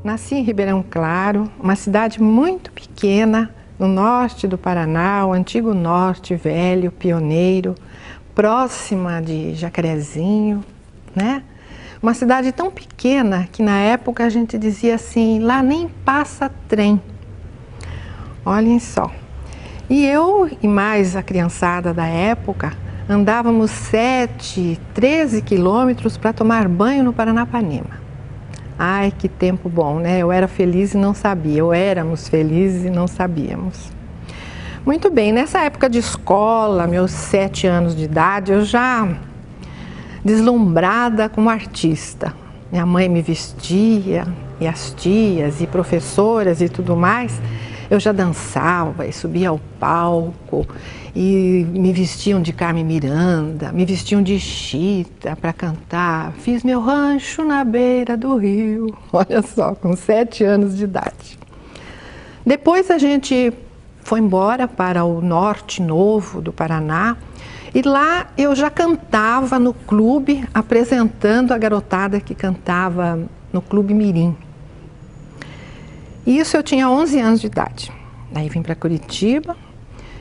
Nasci em Ribeirão Claro, uma cidade muito pequena, no norte do Paraná, o antigo norte velho, pioneiro, próxima de Jacarezinho, né? Uma cidade tão pequena que na época a gente dizia assim, lá nem passa trem. Olhem só. E eu e mais a criançada da época, andávamos 7, 13 quilômetros para tomar banho no Paranapanema. Ai, que tempo bom, né? Eu era feliz e não sabia, ou éramos felizes e não sabíamos. Muito bem, nessa época de escola, meus 7 anos de idade, eu já deslumbrada como artista. Minha mãe me vestia, e as tias, e professoras e tudo mais. Eu já dançava e subia ao palco e me vestiam de Carmen Miranda, me vestiam de Chita para cantar. Fiz meu rancho na beira do rio, olha só, com 7 anos de idade. Depois a gente foi embora para o norte novo do Paraná e lá eu já cantava no clube, apresentando a garotada que cantava no Clube Mirim. Isso eu tinha 11 anos de idade. Daí vim para Curitiba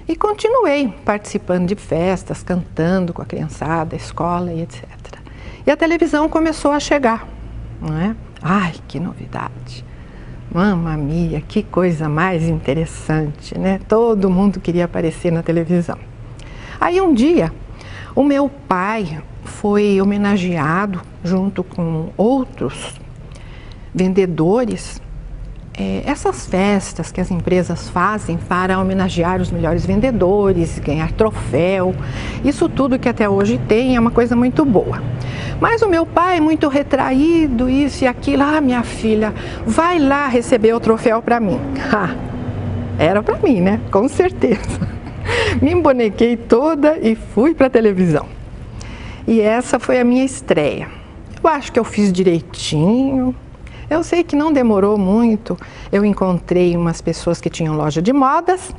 e continuei participando de festas, cantando com a criançada, escola e etc. E a televisão começou a chegar, não é? Ai, que novidade! Mamma mia, que coisa mais interessante, né? Todo mundo queria aparecer na televisão. Aí um dia, o meu pai foi homenageado junto com outros vendedores. Essas festas que as empresas fazem para homenagear os melhores vendedores, ganhar troféu, isso tudo que até hoje tem é uma coisa muito boa. Mas o meu pai, muito retraído, isso e aquilo, minha filha, vai lá receber o troféu para mim. Era para mim, né? Com certeza. Me embonequei toda e fui para a televisão. E essa foi a minha estreia. Eu acho que eu fiz direitinho. Eu sei que não demorou muito, eu encontrei umas pessoas que tinham loja de modas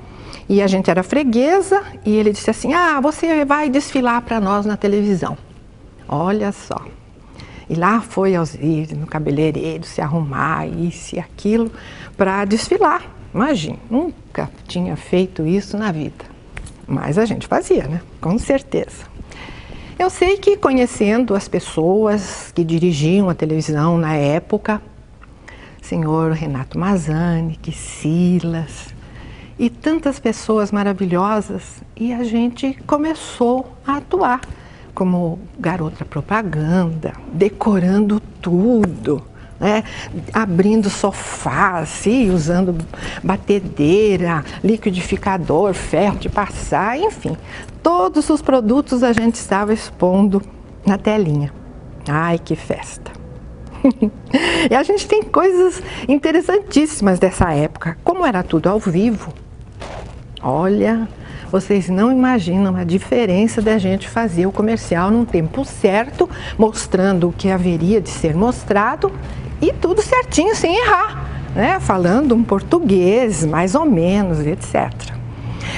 e a gente era freguesa e ele disse assim, você vai desfilar para nós na televisão. Olha só. E lá foi Alzires no cabeleireiro se arrumar, isso e aquilo, para desfilar. Imagina, nunca tinha feito isso na vida. Mas a gente fazia, né? Com certeza. Eu sei que conhecendo as pessoas que dirigiam a televisão na época, senhor Renato Mazanic, Silas e tantas pessoas maravilhosas, e a gente começou a atuar como garota propaganda, decorando tudo, né? Abrindo sofás, usando batedeira, liquidificador, ferro de passar, enfim, todos os produtos a gente estava expondo na telinha. Ai, que festa! E a gente tem coisas interessantíssimas dessa época, como era tudo ao vivo. Olha, vocês não imaginam a diferença da gente fazer o comercial num tempo certo, mostrando o que haveria de ser mostrado e tudo certinho, sem errar, né? Falando um português, mais ou menos, etc.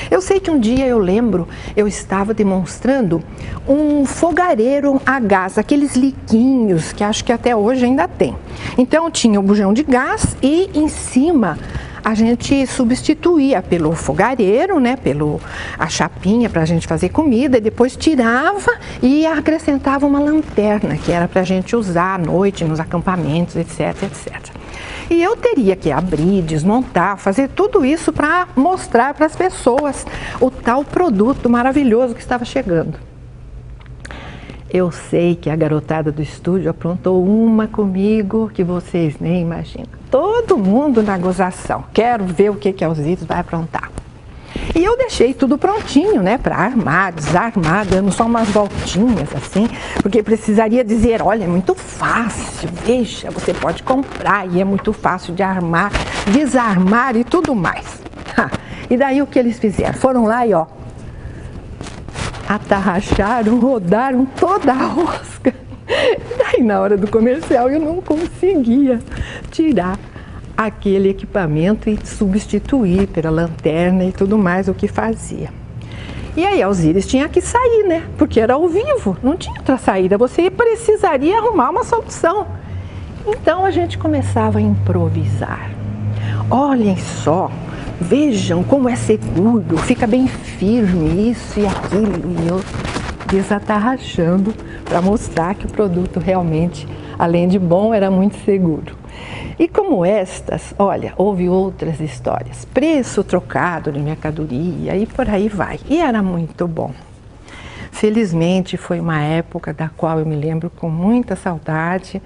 Eu sei que um dia, eu lembro, eu estava demonstrando um fogareiro a gás, aqueles liquinhos que acho que até hoje ainda tem. Então tinha o bujão de gás e em cima a gente substituía pelo fogareiro, né, a chapinha para a gente fazer comida, e depois tirava e acrescentava uma lanterna que era para a gente usar à noite nos acampamentos, etc, etc. E eu teria que abrir, desmontar, fazer tudo isso para mostrar para as pessoas o tal produto maravilhoso que estava chegando. Eu sei que a garotada do estúdio aprontou uma comigo que vocês nem imaginam. Todo mundo na gozação. Quero ver o que a Alzires vai aprontar. E eu deixei tudo prontinho, né, para armar, desarmar, dando só umas voltinhas assim, porque precisaria dizer, olha, é muito fácil, veja, você pode comprar e é muito fácil de armar, desarmar e tudo mais. E daí o que eles fizeram? Foram lá e atarracharam, rodaram toda a rosca. E daí na hora do comercial eu não conseguia tirar aquele equipamento e substituir pela lanterna e tudo mais o que fazia. E aí a Alzires tinha que sair, né? Porque era ao vivo, não tinha outra saída, você precisaria arrumar uma solução. Então a gente começava a improvisar. Olhem só, vejam como é seguro, fica bem firme isso e aquilo. E eu desatarrachando para mostrar que o produto realmente, além de bom, era muito seguro. E como estas, olha, houve outras histórias. Preço trocado de mercadoria e por aí vai. E era muito bom. Felizmente foi uma época da qual eu me lembro com muita saudade.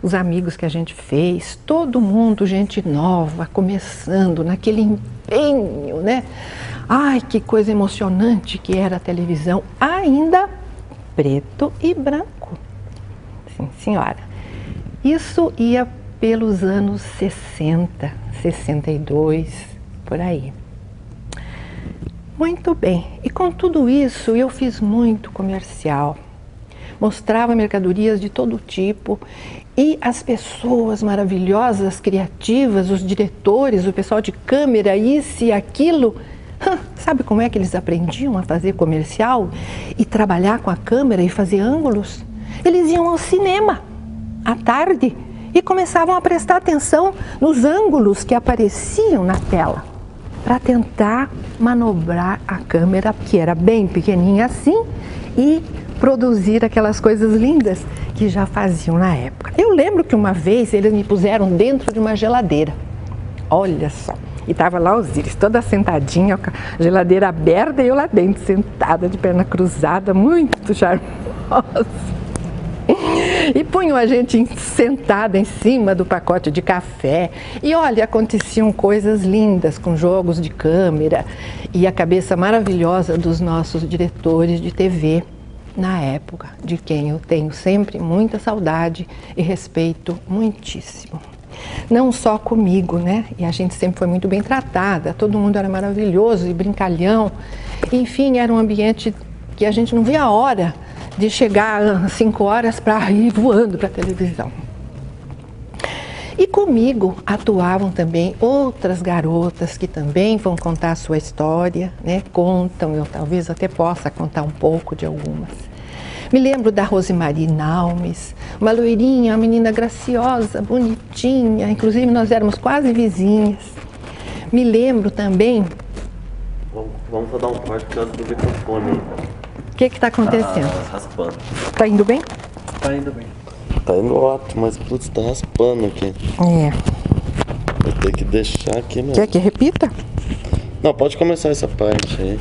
Os amigos que a gente fez, todo mundo, gente nova, começando naquele empenho, né? Ai, que coisa emocionante que era a televisão, ainda preto e branco. Sim, senhora. Isso ia pelos anos 60, 62, por aí. Muito bem. E com tudo isso, eu fiz muito comercial. Mostrava mercadorias de todo tipo e as pessoas maravilhosas, criativas, os diretores, o pessoal de câmera, isso e aquilo. Sabe como é que eles aprendiam a fazer comercial e trabalhar com a câmera e fazer ângulos? Eles iam ao cinema à tarde e começavam a prestar atenção nos ângulos que apareciam na tela para tentar manobrar a câmera, que era bem pequenininha assim, e produzir aquelas coisas lindas que já faziam na época. Eu lembro que uma vez eles me puseram dentro de uma geladeira. Olha só. E estava lá os Íris, toda sentadinha, com a geladeira aberta e eu lá dentro, sentada, de perna cruzada, muito charmosa. E punham a gente sentada em cima do pacote de café. E olha, aconteciam coisas lindas com jogos de câmera e a cabeça maravilhosa dos nossos diretores de TV na época, de quem eu tenho sempre muita saudade e respeito muitíssimo. Não só comigo, né? E a gente sempre foi muito bem tratada, todo mundo era maravilhoso e brincalhão. Enfim, era um ambiente que a gente não via a hora de chegar às 5 horas para ir voando para a televisão. E comigo atuavam também outras garotas que também vão contar a sua história, né? Contam, eu talvez até possa contar um pouco de algumas. Me lembro da Rosemary Naumes, uma loirinha, uma menina graciosa, bonitinha, inclusive nós éramos quase vizinhas. Me lembro também... Vamos só dar um corte por causa do microfone aí. O que está acontecendo? Tá raspando. Tá indo bem? Tá indo bem. Tá indo ótimo, mas putz, tá raspando aqui. É. Vou ter que deixar aqui mesmo. Quer que repita? Não, pode começar essa parte aí.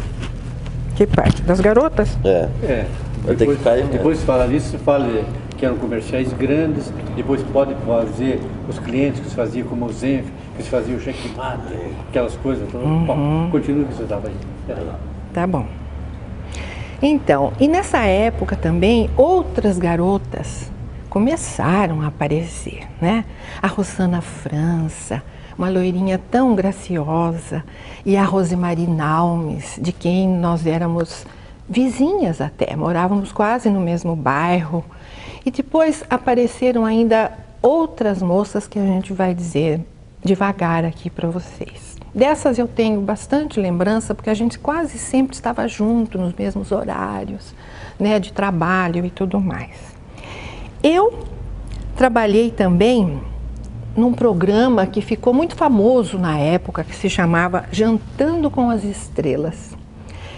Que parte? Das garotas? É. Vai ter que cair mesmo. Depois fala nisso, fala que eram comerciais grandes, depois pode fazer os clientes que se faziam como o Zenf, que se fazia o checkmate, aquelas coisas todas. Bom, continua o que você estava aí. Tá bom. Então, e nessa época também, outras garotas começaram a aparecer, né? A Rosana França, uma loirinha tão graciosa, e a Rosemary Naumes, de quem nós éramos vizinhas até, morávamos quase no mesmo bairro. E depois apareceram ainda outras moças que a gente vai dizer devagar aqui para vocês. Dessas eu tenho bastante lembrança, porque a gente quase sempre estava junto, nos mesmos horários, né, de trabalho e tudo mais. Eu trabalhei também num programa que ficou muito famoso na época, que se chamava Jantando com as Estrelas.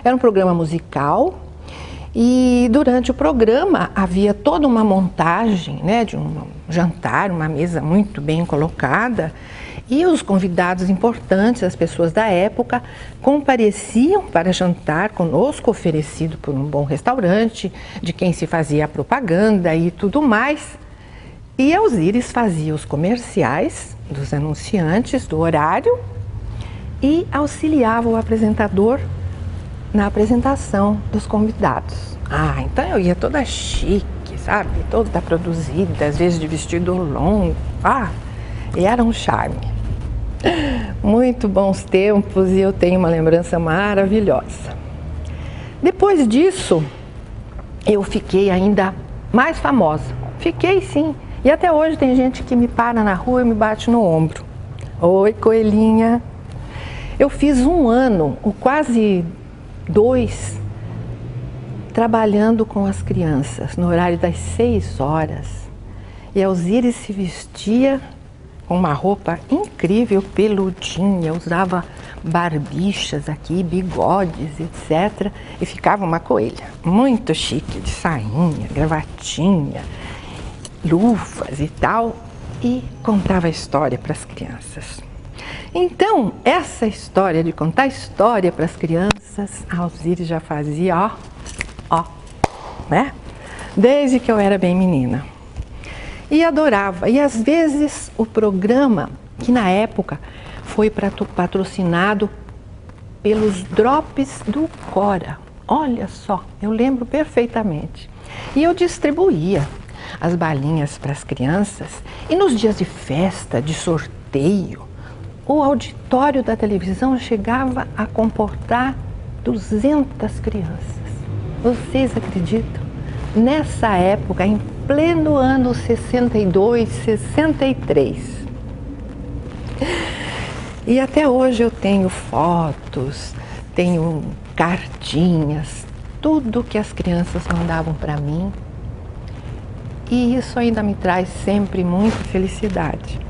Era um programa musical e durante o programa havia toda uma montagem, né, de um jantar, uma mesa muito bem colocada, e os convidados importantes, as pessoas da época, compareciam para jantar conosco, oferecido por um bom restaurante, de quem se fazia a propaganda e tudo mais. E a Osíris fazia os comerciais dos anunciantes, do horário, e auxiliava o apresentador na apresentação dos convidados. Ah, então eu ia toda chique, sabe? Toda produzida, às vezes de vestido longo. Ah, e era um charme. Muito bons tempos e eu tenho uma lembrança maravilhosa. Depois disso, eu fiquei ainda mais famosa. Fiquei sim. E até hoje tem gente que me para na rua e me bate no ombro. Oi, coelhinha. Eu fiz 1 ano, ou quase 2, trabalhando com as crianças no horário das 6 horas. E a Alzires se vestia com uma roupa incrível, peludinha, usava barbichas aqui, bigodes, etc. E ficava uma coelha muito chique, de sainha, gravatinha, luvas e tal, e contava a história para as crianças. Então, essa história de contar história para as crianças, a Alzires já fazia, né? Desde que eu era bem menina. E adorava. E às vezes o programa, que na época foi patrocinado pelos Drops do Cora. Olha só, eu lembro perfeitamente. E eu distribuía as balinhas para as crianças. E nos dias de festa, de sorteio, o auditório da televisão chegava a comportar 200 crianças. Vocês acreditam? Nessa época, em pleno ano 62, 63. E até hoje eu tenho fotos, tenho cartinhas, tudo que as crianças mandavam para mim. E isso ainda me traz sempre muita felicidade.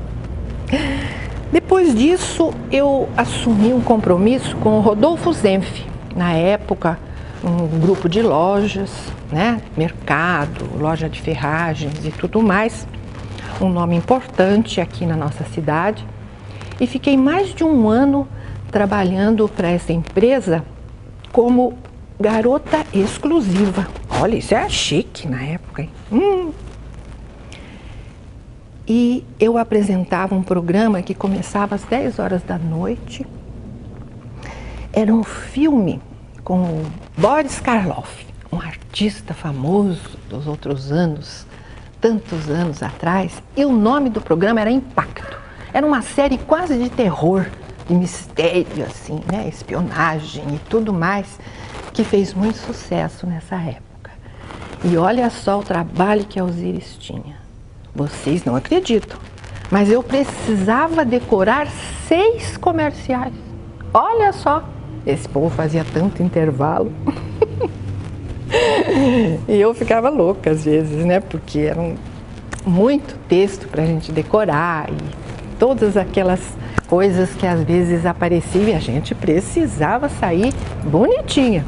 Depois disso, eu assumi um compromisso com o Rodolfo Zenf. Na época, um grupo de lojas, né? Mercado, loja de ferragens e tudo mais. Um nome importante aqui na nossa cidade. E fiquei mais de um ano trabalhando para essa empresa como garota exclusiva. Olha, isso é chique na época, hein? E eu apresentava um programa que começava às 10 horas da noite. Era um filme com o Boris Karloff, um artista famoso dos outros anos, tantos anos atrás. E o nome do programa era Impacto. Era uma série quase de terror, de mistério, assim, né? Espionagem e tudo mais, que fez muito sucesso nessa época. E olha só o trabalho que a Alzires tinha. Vocês não acreditam, mas eu precisava decorar 6 comerciais. Olha só, esse povo fazia tanto intervalo. E eu ficava louca às vezes, né? Porque era muito texto para a gente decorar e todas aquelas coisas que às vezes apareciam e a gente precisava sair bonitinha.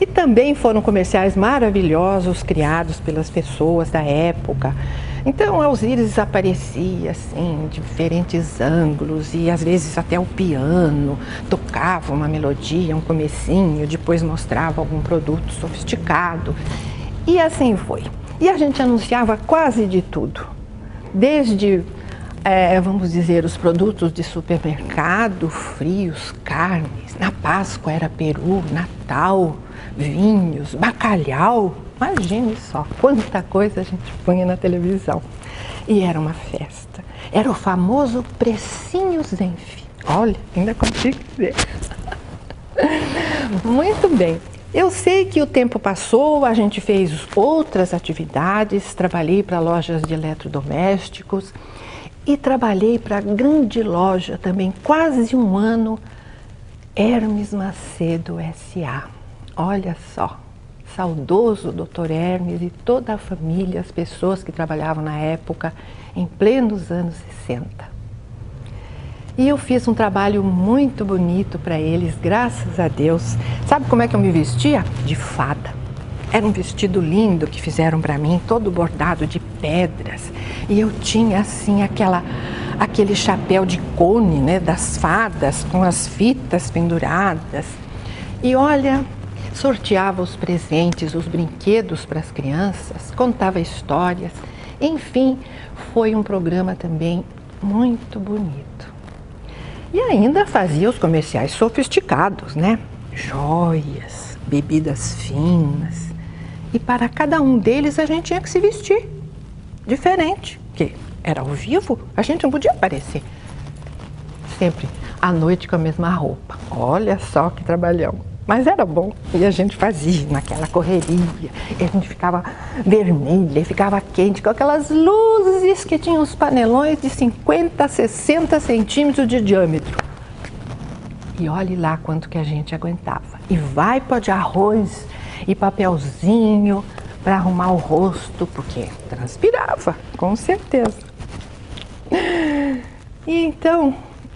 E também foram comerciais maravilhosos criados pelas pessoas da época. Então a Alzires aparecia assim, em diferentes ângulos e às vezes até o piano tocava uma melodia, um comecinho, depois mostrava algum produto sofisticado. E assim foi. E a gente anunciava quase de tudo. Desde, vamos dizer, os produtos de supermercado, frios, carnes. Na Páscoa era peru, Natal, vinhos, bacalhau. Imagine só quanta coisa a gente punha na televisão. E era uma festa. Era o famoso Precinho Zenf. Olha, ainda consigo ver. Muito bem. Eu sei que o tempo passou, a gente fez outras atividades, trabalhei para lojas de eletrodomésticos e trabalhei para a grande loja também, quase um ano, Hermes Macedo S.A. Olha só, saudoso Dr. Hermes e toda a família, as pessoas que trabalhavam na época, em plenos anos 60. E eu fiz um trabalho muito bonito para eles, graças a Deus. Sabe como é que eu me vestia? De fada. Era um vestido lindo que fizeram para mim, todo bordado de pedras. E eu tinha assim aquele chapéu de cone, né, das fadas, com as fitas penduradas. E olha, sorteava os presentes, os brinquedos para as crianças, contava histórias. Enfim, foi um programa também muito bonito. E ainda fazia os comerciais sofisticados, né? Joias, bebidas finas. E para cada um deles a gente tinha que se vestir diferente, porque era ao vivo, a gente não podia aparecer sempre à noite com a mesma roupa. Olha só que trabalhão. Mas era bom, e a gente fazia naquela correria, e a gente ficava vermelha, ficava quente, com aquelas luzes que tinham os panelões de 50, 60 centímetros de diâmetro. E olhe lá quanto que a gente aguentava. E vai pó de arroz, e papelzinho, para arrumar o rosto, porque transpirava, com certeza. E então,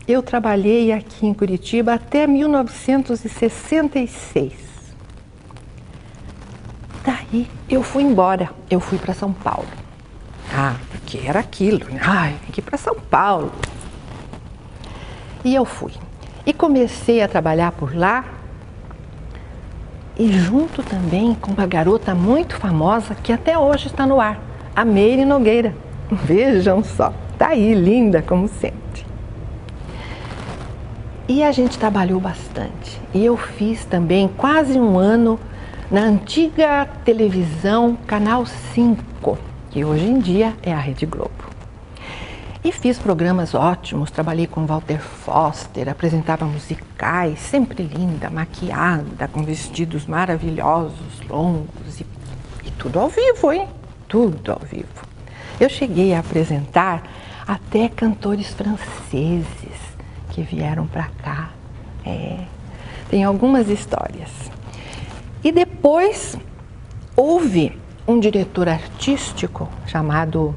eu trabalhei aqui em Curitiba até 1966. Daí eu fui embora, eu fui para São Paulo. Porque era aquilo, né? Tem que ir para São Paulo. E eu fui. E comecei a trabalhar por lá, e junto também com uma garota muito famosa que até hoje está no ar, a Meire Nogueira. Vejam só, tá aí, linda como sempre. E a gente trabalhou bastante. E eu fiz também quase um ano na antiga televisão Canal 5, que hoje em dia é a Rede Globo. E fiz programas ótimos, trabalhei com Walter Foster, apresentava musicais, sempre linda, maquiada, com vestidos maravilhosos, longos e tudo ao vivo, hein? Tudo ao vivo. Eu cheguei a apresentar até cantores franceses que vieram para cá. Tem algumas histórias. E depois houve um diretor artístico chamado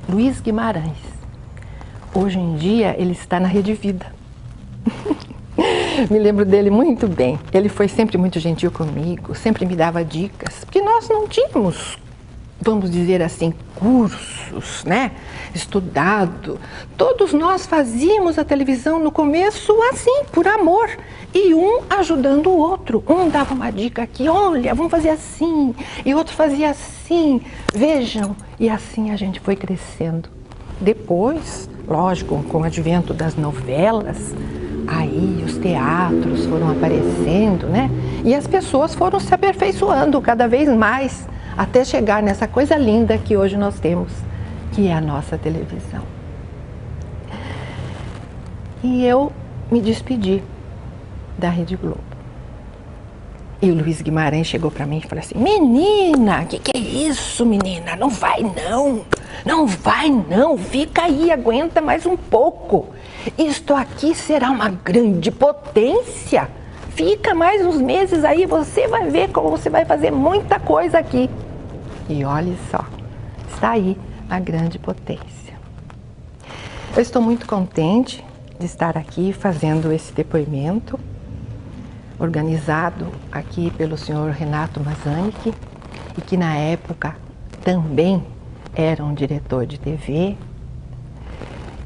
Luiz Guimarães. Hoje em dia ele está na Rede Vida. Me lembro dele muito bem. Ele foi sempre muito gentil comigo, sempre me dava dicas, porque nós não tínhamos, vamos dizer assim, cursos, né? Estudado. Todos nós fazíamos a televisão no começo assim, por amor. E um ajudando o outro. Um dava uma dica aqui, olha, vamos fazer assim. E outro fazia assim. Vejam. E assim a gente foi crescendo. Depois, lógico, com o advento das novelas, aí os teatros foram aparecendo, né? E as pessoas foram se aperfeiçoando cada vez mais, até chegar nessa coisa linda que hoje nós temos, que é a nossa televisão. E eu me despedi da Rede Globo. E o Luiz Guimarães chegou para mim e falou assim: menina, que é isso, menina? Não vai não, não vai não, fica aí, aguenta mais um pouco. Isto aqui será uma grande potência. Fica mais uns meses aí, você vai ver como você vai fazer muita coisa aqui. E olhe só, está aí a grande potência. Eu estou muito contente de estar aqui fazendo esse depoimento, organizado aqui pelo senhor Renato Mazanic, e que na época também era um diretor de TV,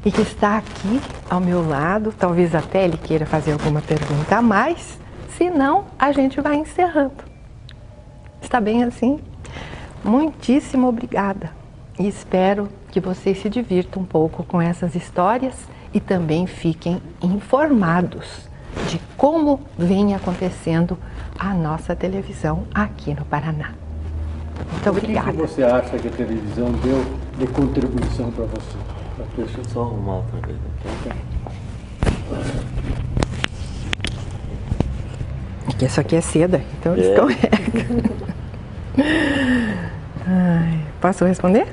e que está aqui ao meu lado. Talvez até ele queira fazer alguma pergunta a mais, senão a gente vai encerrando. Está bem assim? Muitíssimo obrigada, e espero que vocês se divirtam um pouco com essas histórias e também fiquem informados de como vem acontecendo a nossa televisão aqui no Paraná. Muito obrigada. O que você acha que a televisão deu de contribuição para você? Deixa eu só arrumar outra vez aqui. Porque isso aqui é seda, então descarrega. Posso responder?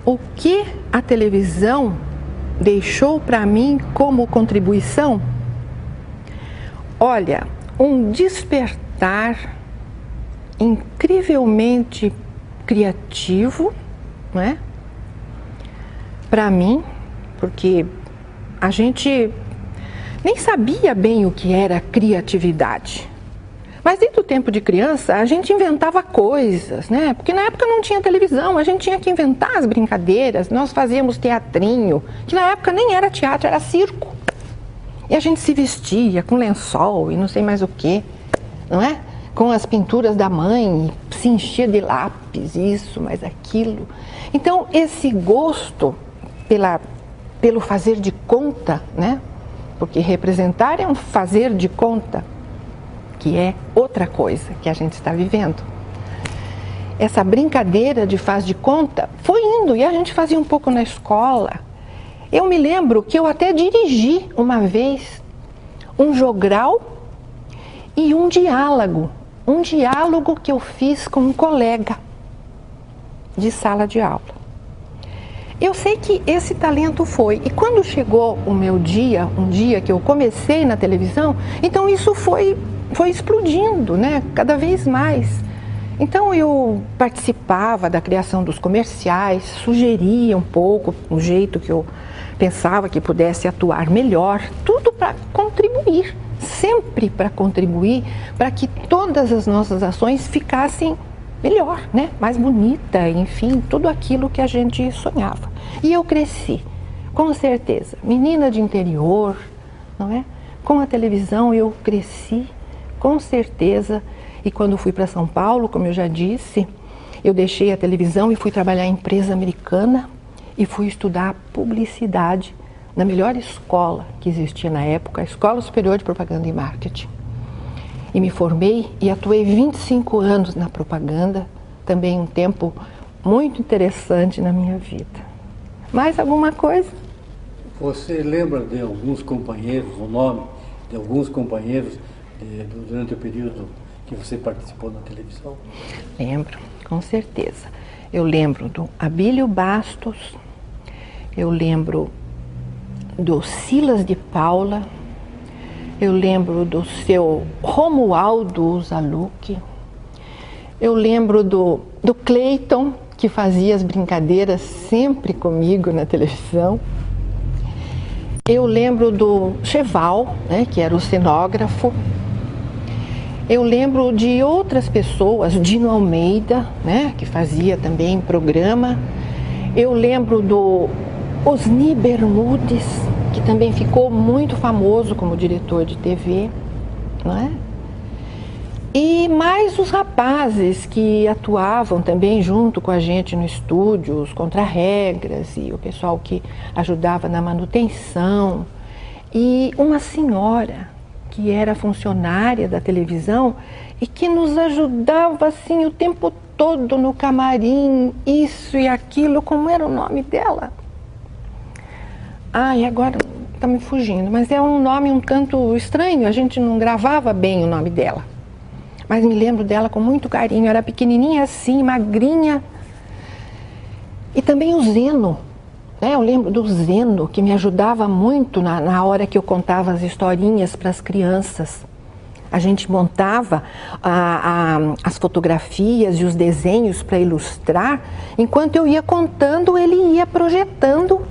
O que a televisão deixou para mim como contribuição? Olha, um despertar incrivelmente criativo, não é? Para mim, porque a gente nem sabia bem o que era criatividade. Mas desde o tempo de criança, a gente inventava coisas, né? Porque na época não tinha televisão, a gente tinha que inventar as brincadeiras. Nós fazíamos teatrinho, que na época nem era teatro, era circo. E a gente se vestia com lençol e não sei mais o que, não é? Com as pinturas da mãe, se enchia de lápis, isso, mais aquilo. Então, esse gosto pelo fazer de conta, né? Porque representar é um fazer de conta, que é outra coisa que a gente está vivendo. Essa brincadeira de faz de conta foi indo, e a gente fazia um pouco na escola. Eu me lembro que eu até dirigi uma vez um jogral e um diálogo que eu fiz com um colega de sala de aula. Eu sei que esse talento foi, e quando chegou o meu dia, um dia que eu comecei na televisão, então isso foi foi explodindo, né? Cada vez mais. Então eu participava da criação dos comerciais, sugeria um pouco o jeito que eu pensava que pudesse atuar melhor, tudo para contribuir, sempre para contribuir, para que todas as nossas ações ficassem melhor, né? Mais bonita, enfim, tudo aquilo que a gente sonhava. E eu cresci, com certeza, menina de interior, não é? Com a televisão eu cresci, com certeza. E quando fui para São Paulo, como eu já disse, eu deixei a televisão e fui trabalhar em empresa americana e fui estudar publicidade na melhor escola que existia na época, a Escola Superior de Propaganda e Marketing. E me formei e atuei 25 anos na propaganda, também um tempo muito interessante na minha vida. Mais alguma coisa? Você lembra de alguns companheiros, o nome de alguns companheiros durante o período que você participou na televisão? Lembro, com certeza. Eu lembro do Abílio Bastos, eu lembro do Silas de Paula, eu lembro do seu Romualdo Zalucchi, eu lembro do Cleiton, que fazia as brincadeiras sempre comigo na televisão. Eu lembro do Cheval, né, que era o cenógrafo. Eu lembro de outras pessoas, Dino Almeida, né, que fazia também programa. Eu lembro do Osni Bermudes, que também ficou muito famoso como diretor de TV, não é? E mais os rapazes que atuavam também junto com a gente no estúdio, os contra-regras e o pessoal que ajudava na manutenção. E uma senhora que era funcionária da televisão e que nos ajudava assim o tempo todo no camarim, isso e aquilo. Como era o nome dela? Ai, agora está me fugindo, mas é um nome um tanto estranho, a gente não gravava bem o nome dela. Mas me lembro dela com muito carinho, era pequenininha assim, magrinha. E também o Zeno, né? Eu lembro do Zeno, que me ajudava muito na hora que eu contava as historinhas para as crianças. A gente montava as fotografias e os desenhos para ilustrar. Enquanto eu ia contando, ele ia projetando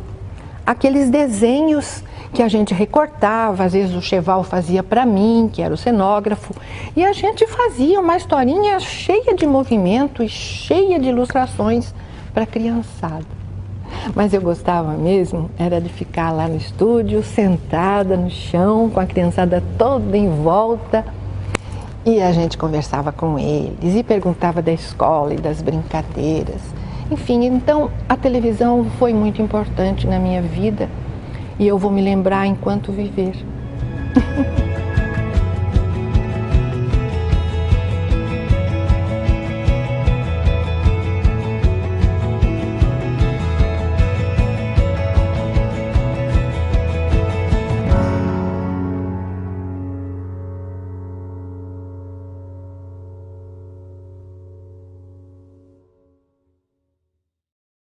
aqueles desenhos que a gente recortava. Às vezes o Cheval fazia para mim, que era o cenógrafo, e a gente fazia uma historinha cheia de movimento e cheia de ilustrações para a criançada. Mas eu gostava mesmo, era de ficar lá no estúdio, sentada no chão, com a criançada toda em volta, e a gente conversava com eles e perguntava da escola e das brincadeiras. Enfim, então a televisão foi muito importante na minha vida e eu vou me lembrar enquanto viver.